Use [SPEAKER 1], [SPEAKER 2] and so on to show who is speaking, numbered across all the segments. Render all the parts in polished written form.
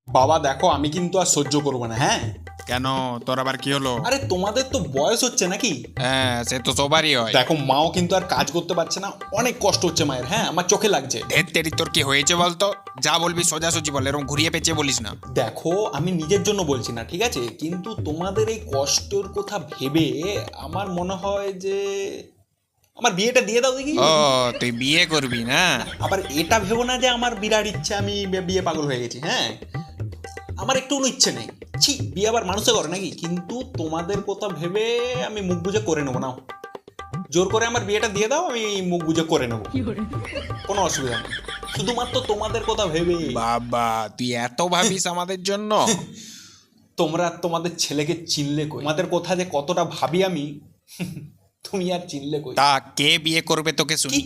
[SPEAKER 1] বাবা দেখো, আমি কিন্তু আর সহ্য করবো না। হ্যাঁ,
[SPEAKER 2] কেন, তোর আবার কি হলো?
[SPEAKER 1] আরে তোমাদের তো বয়স হচ্ছে নাকি?
[SPEAKER 2] হ্যাঁ, সে তো সবারই হয়।
[SPEAKER 1] দেখো, মাও কিন্তু আর কাজ করতে পারছে না, অনেক কষ্ট হচ্ছে মায়ের। হ্যাঁ, আমার চোখে লাগছে।
[SPEAKER 2] ঢের তেরি, তোর কি হয়েছে বলতো? যা বলবি সোজাসুজি বল, এরকম ঘুরিয়ে পেঁচিয়ে বলিস না।
[SPEAKER 1] দেখো, আমি নিজের জন্য বলছি না, ঠিক আছে, কিন্তু তোমাদের এই কষ্টের কথা ভেবে আমার মনে হয় যে আমার বিয়েটা দিয়ে দাও দেখি।
[SPEAKER 2] ও, তুই বিয়ে করবি না?
[SPEAKER 1] আবার এটা ভেবো না যে আমার বিরাট ইচ্ছে, আমি বিয়ে পাগল হয়ে গেছি। হ্যাঁ, আমার একটু কোনো ইচ্ছে নেই। ছি, বিয়ে আবার মানুষে করে নাকি? কিন্তু তোমাদের কথা ভেবে আমি মুখ বুজে করে নেবো না। জোর করে আমার বিয়েটা দিয়ে দাও, আমি মুখ বুজে করে নেবো, কোনো অসুবিধা নেই। শুধুমাত্র তোমাদের কথা ভেবে।
[SPEAKER 2] বাবা, তুই এত ভাবিস আমাদের জন্য?
[SPEAKER 1] তোমরা তোমাদের ছেলেকে চিনলে কই? তোমাদের কথা যে কতটা ভাবি আমি, তুমি আর চিনলে কই?
[SPEAKER 2] তা কে বিয়ে করবে তোকে
[SPEAKER 1] কি,
[SPEAKER 2] শুনি?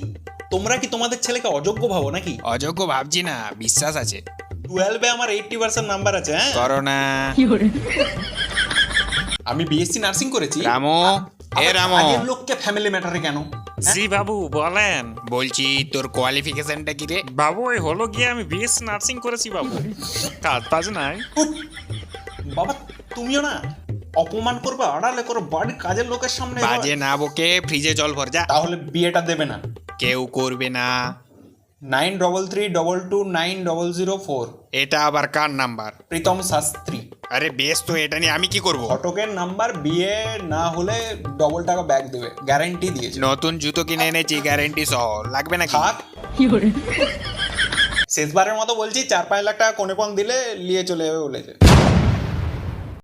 [SPEAKER 1] তোমরা কি তোমাদের ছেলেকে অযোগ্য ভাবো নাকি?
[SPEAKER 2] অযোগ্য ভাবছি না, বিশ্বাস আছে।
[SPEAKER 1] 12-এ আমার 80% নাম্বার আছে। হ্যাঁ,
[SPEAKER 2] করোনা।
[SPEAKER 1] আমি বিএসসি নার্সিং করেছি।
[SPEAKER 2] রামু, এ
[SPEAKER 1] আবার
[SPEAKER 2] রামু,
[SPEAKER 1] কাজের লোককে ফ্যামিলি ম্যাটারে কেন?
[SPEAKER 3] জি বাবু বলেন।
[SPEAKER 2] বলছি তোর কোয়ালিফিকেশনটা কি রে?
[SPEAKER 3] বাবু এই হলো গিয়ে আমি বিএসসি নার্সিং করেছি বাবু, কাজ বাজ নাই।
[SPEAKER 1] বাবা, তুমিও না অপমান করবে, আড়ালে করো বাড়ির কাজের লোকের সামনে।
[SPEAKER 2] বাজে না বকে, ফ্রিজে জল ভর যা।
[SPEAKER 1] তাহলে বিয়েটা দেবে না?
[SPEAKER 2] কেউ করবে না।
[SPEAKER 1] 9332290004।
[SPEAKER 2] এটা আবার কার নাম্বার?
[SPEAKER 1] প্রীতম শাস্ত্রী।
[SPEAKER 2] আরে বেশ, তো এটা নিয়ে আমি কি করব?
[SPEAKER 1] ঘটকের নাম্বার, বিয়ে না হলে ডবল টাকা ব্যাগ দেবে, গ্যারান্টি দিয়েছে।
[SPEAKER 2] নতুন জুতো কিনে এনেছি গ্যারেন্টি সহ, লাগবে নাকি?
[SPEAKER 1] থাক, শেষবারের মতো বলছি, 4-5 লাখ টাকা কোনে পণ দিলে নিয়ে চলে যাবে বলেছে।